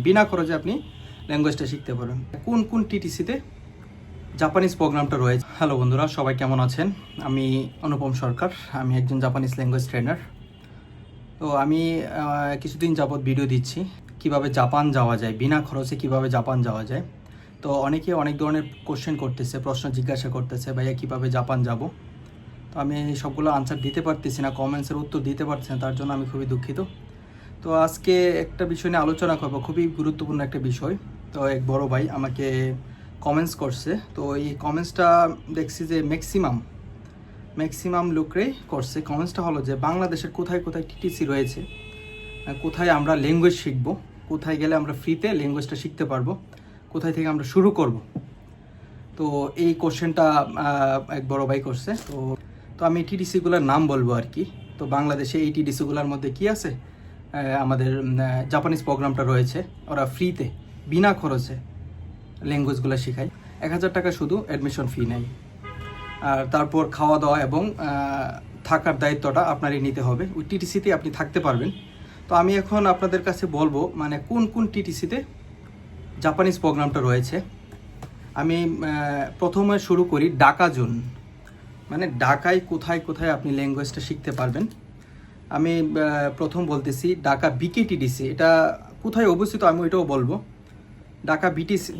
বিনা খরচে আপনি ল্যাঙ্গুয়েজটা শিখতে পারেন। কোন কোন টিটিসিতে জাপানিজ প্রোগ্রামটা রয়েছে। হ্যালো বন্ধুরা, সবাই কেমন আছেন? আমি অনুপম সরকার, আমি একজন জাপানিজ ল্যাঙ্গুয়েজ ট্রেনার। তো আমি কিছুদিন যাবৎ ভিডিও দিচ্ছি কিভাবে জাপান যাওয়া যায়, বিনা খরচে কিভাবে জাপান যাওয়া যায়। তো অনেকে অনেক ধরনের কোশ্চেন করতেছে, প্রশ্ন জিজ্ঞাসা করতেছে, ভাইয়া কীভাবে জাপান যাব। তো আমি সবগুলো আনসার দিতে পারতেছি না, কমেন্টসের উত্তর দিতে পারছি না, তার জন্য আমি খুবই দুঃখিত। তো আজকে একটা বিষয় নিয়ে আলোচনা করব, খুবই গুরুত্বপূর্ণ একটা বিষয়। তো এক বড় ভাই আমাকে কমেন্টস করছে। তো এই কমেন্টসটা দেখছি যে ম্যাক্সিমাম লোকরাই করছে। কমেন্টসটা হলো যে বাংলাদেশের কোথায় কোথায় টিটিসি রয়েছে, কোথায় আমরা ল্যাঙ্গুয়েজ শিখব, কোথায় গেলে আমরা ফ্রিতে ল্যাঙ্গুয়েজটা শিখতে পারবো, কোথায় থেকে আমরা শুরু করব। তো এই কোশ্চেনটা এক বড় ভাই করছে। তো আমি টিটিসিগুলোর নাম বলবো আর কি। তো বাংলাদেশে এই টিটিসিগুলোর মধ্যে কি আছে, আমাদের জাপানিজ প্রোগ্রামটা রয়েছে, ওরা ফ্রিতে বিনা খরচে ল্যাঙ্গুয়েজগুলো শেখায়। 1000 টাকা শুধু অ্যাডমিশন ফি নেয়, আর তারপর খাওয়া দাওয়া এবং থাকার দায়িত্বটা আপনারই নিতে হবে। ওই টিটিসিতে আপনি থাকতে পারবেন। তো আমি এখন আপনাদের কাছে বলবো মানে কোন কোন টিটিসিতে জাপানিজ প্রোগ্রামটা রয়েছে। আমি প্রথমে শুরু করি ঢাকা জোন, মানে ঢাকায় কোথায় কোথায় আপনি ল্যাঙ্গুয়েজটা শিখতে পারবেন। আমি প্রথম বলতেছি ঢাকা বিকেটিডিসি, এটা কোথায় অবস্থিত আমি ওইটাও বলবো। ঢাকা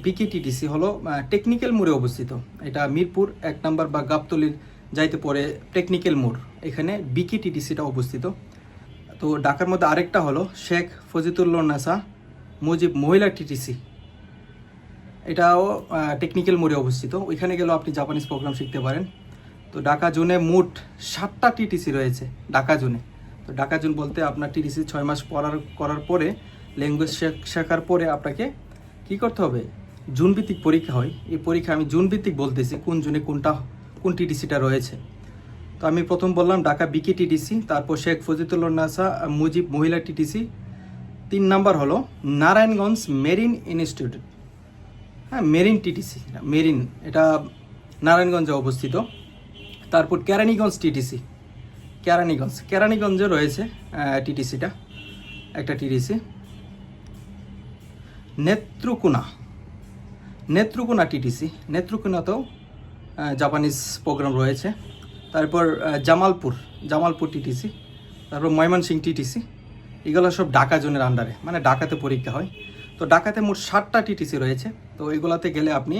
বিকেটিডিসি হলো টেকনিক্যাল মোড়ে অবস্থিত। এটা মিরপুর 1 নম্বর বা গাবতলির যাইতে পরে টেকনিক্যাল মোড়, এখানে বিকেটিডিসিটা অবস্থিত। তো ঢাকার মধ্যে আরেকটা হলো শেখ ফজিলুন্নেসা মুজিব মহিলা টিটিসি, এটাও টেকনিক্যাল মোড়ে অবস্থিত। ওইখানে গেলেও আপনি জাপানিজ প্রোগ্রাম শিখতে পারেন। তো ঢাকা জোনে মোট 7টা টিটিসি রয়েছে ঢাকা জোনে। তো ঢাকা জোন বলতে আপনার টিটিসি 6 মাস করার পরে ল্যাঙ্গুয়েজ শেখার পরে আপনাকে কী করতে হবে, জোনভিত্তিক পরীক্ষা হয়। এই পরীক্ষা আমি জোনভিত্তিক বলতেছি, কোন জোনে কোন টিটিসিটা রয়েছে। তো আমি প্রথম বললাম ঢাকা বিকে টিটিসি, তারপর শেখ ফজিলুন্নেসা মুজিব মহিলা টিটিসি। 3 নাম্বার হলো নারায়ণগঞ্জ মেরিন ইনস্টিটিউট, হ্যাঁ মেরিন টিটিসি, মেরিন এটা নারায়ণগঞ্জে অবস্থিত। তারপর কেরানীগঞ্জ টিটিসি, কেরানীগঞ্জে রয়েছে টিটিসিটা, একটা টিটিসি। নেত্রকোনা টিটিসি, নেত্রকোনাতেও জাপানিজ প্রোগ্রাম রয়েছে। তারপর জামালপুর টিটিসি, তারপর ময়মনসিংহ টিটিসি, এগুলো সব ঢাকা জোনের আন্ডারে, মানে ঢাকাতে পরীক্ষা হয়। তো ঢাকাতে মোট 7টা টিটিসি রয়েছে। তো এগুলাতে গেলে আপনি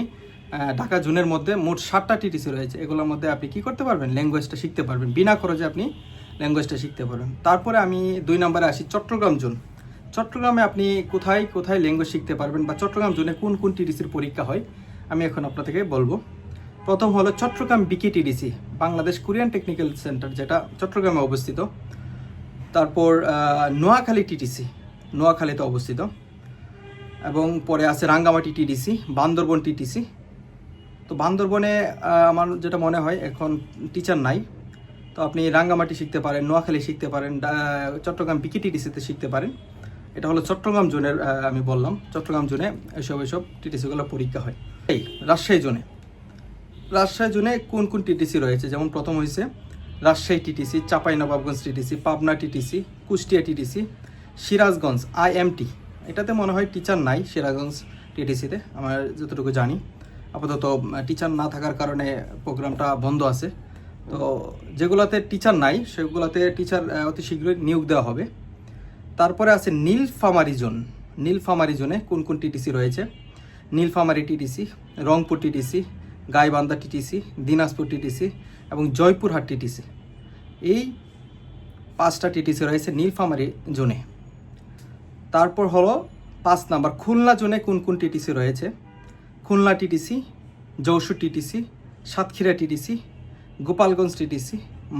ঢাকা জোনের মধ্যে মোট 7টা টিটিসি রয়েছে, এগুলোর মধ্যে আপনি কী করতে পারবেন, ল্যাঙ্গুয়েজটা শিখতে পারবেন, বিনা খরচে আপনি ল্যাঙ্গুয়েজটা শিখতে পারবেন। তারপরে আমি 2 নম্বরে আসি চট্টগ্রাম জোন। চট্টগ্রামে আপনি কোথায় কোথায় ল্যাঙ্গুয়েজ শিখতে পারবেন বা চট্টগ্রাম জোনে কোন কোন টিটিসির পরীক্ষা হয় আমি এখন আপনাদেরকে বলবো। প্রথম হলো Chittagong BK TTC, Bangladesh Korean technical centre, যেটা চট্টগ্রামে অবস্থিত। তারপর নোয়াখালী টিটিসি, নোয়াখালীতে অবস্থিত। এবং পরে আছে রাঙ্গামাটি টিটিসি, বান্দরবন টিটিসি। তো বান্দরবনে আমার যেটা মনে হয় এখন টিচার নাই। তো আপনি রাঙ্গামাটি শিখতে পারেন, নোয়াখালী শিখতে পারেন, চট্টগ্রাম বিকে টিটিসিতে শিখতে পারেন। এটা হলো চট্টগ্রাম জোনের, আমি বললাম চট্টগ্রাম জোনে এসব টিটিসিগুলো পরীক্ষা হয়। এই রাজশাহী জোনে কোন কোন টিটিসি রয়েছে, যেমন প্রথম হয়েছে Rajshahi TTC, Chapainawabganj TTC, Pabna TTC, Kushtia TTC, Sirajganj IMT, এটাতে মনে হয় টিচার নাই সিরাজগঞ্জ টিটিসিতে, আমার যতটুকু জানি। আপাতত টিচার না থাকার কারণে প্রোগ্রামটা বন্ধ আছে। তো যেগুলোতে টিচার নাই সেগুলোতে টিচার অতি শীঘ্রই নিয়োগ দেওয়া হবে। তারপরে আছে নীলফামারী জোনে কোন কোন টিটিসি রয়েছে, Nilphamari TTC, Rangpur TTC, Gaibandha TTC, Dinajpur TTC এবং জয়পুরহাট টিটিসি। এই 5টা টিটিসি রয়েছে নীলফামারী জোনে। তারপর হলো 5 নাম্বার খুলনা জোনে কোন কোন টিটিসি রয়েছে, Khulna TTC, Jessore TTC, Satkhira TTC, Gopalganj TTC,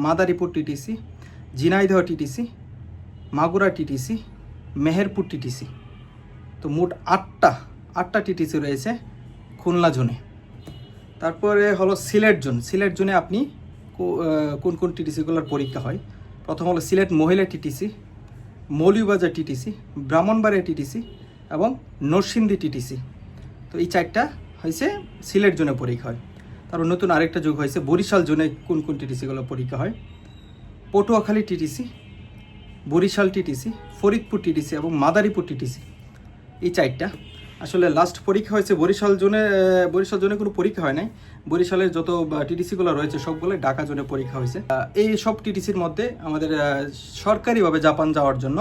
Madaripur TTC, Jhenaidah TTC, Magura TTC, Meherpur TTC. তো মোট 8টা টিটিসি রয়েছে খুলনা জোনে। তারপরে হলো সিলেট জোনে আপনি কোন কোন টিটিসিগুলোর পরীক্ষা হয়। প্রথম হলো সিলেট মহিলা TTC, Moulvibazar TTC, Brahmanbaria TTC এবং নরসিংদী টিটিসি। তো এই 4টা হয়েছে সিলেট জোনে পরীক্ষা হয়। তারপর নতুন আরেকটা যোগ হয়েছে বরিশাল জোনে কোন কোন টিটিসিগুলো পরীক্ষা হয়, Patuakhali TTC, Barishal TTC, Faridpur TTC এবং মাদারীপুর টিটিসি। এই 4টা। আসলে লাস্ট পরীক্ষা হয়েছে বরিশাল জোনে কোনো পরীক্ষা হয় নাই। বরিশালের যত টিটিসিগুলো রয়েছে সবগুলো ঢাকা জোনে পরীক্ষা হয়েছে। এই সব টিটিসির মধ্যে আমাদের সরকারিভাবে জাপান যাওয়ার জন্য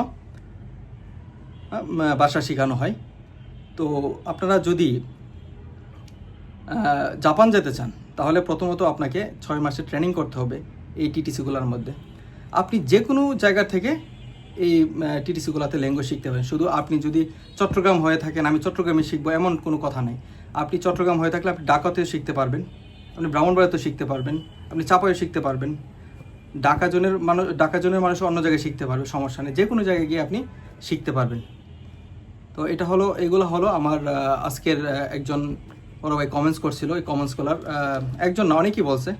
ভাষা শেখানো হয়। তো আপনারা যদি জাপান যেতে চান তাহলে প্রথমত আপনাকে 6 মাসের ট্রেনিং করতে হবে এই টিটিসিগুলোর মধ্যে। আপনি যে কোনো জায়গা থেকে এই টিটিসিগুলোতে ল্যাঙ্গুয়েজ শিখতে পারেন। শুধু আপনি যদি চট্টগ্রাম হয়ে থাকেন আমি চট্টগ্রামে শিখবো এমন কোনো কথা নেই। আপনি চট্টগ্রাম হয়ে থাকলে আপনি ঢাকাতেও শিখতে পারবেন, আপনি ব্রাহ্মণবাড়িয়াতেও শিখতে পারবেন, আপনি চাপাইও শিখতে পারবেন, ঢাকা জোনের মানুষ অন্য জায়গায় শিখতে পারবে, সমস্যা নেই। যে কোনো জায়গায় গিয়ে আপনি শিখতে পারবেন। তো এগুলো হলো আমার আজকের একজন বড় ভাই কমেন্টস করছিল। এই কমেন্টসগুলোর একজন না অনেকেই বলছে,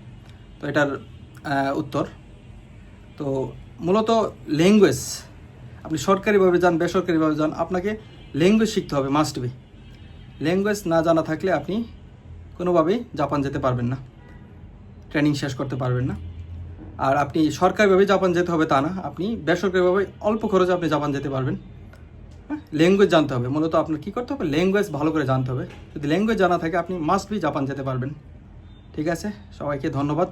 তো এটার উত্তর। তো মূলত ল্যাঙ্গুয়েজ আপনি সরকারিভাবে যান বেসরকারিভাবে যান, আপনাকে ল্যাঙ্গুয়েজ শিখতে হবে, মাস্ট বি। ল্যাঙ্গুয়েজ না জানা থাকলে আপনি কোনোভাবেই জাপান যেতে পারবেন না, ট্রেনিং শেষ করতে পারবেন না। আর আপনি সরকারিভাবে জাপান যেতে হবে তা না, আপনি বেসরকারিভাবে অল্প খরচে আপনি জাপান যেতে পারবেন। ল্যাঙ্গুয়েজ জানতে হবে, মূলত আপনার কী করতে হবে, ল্যাঙ্গুয়েজ ভালো করে জানতে হবে। যদি ল্যাঙ্গুয়েজ জানা থাকে আপনি মাস্ট বি জাপান যেতে পারবেন। ঠিক আছে, সবাইকে ধন্যবাদ।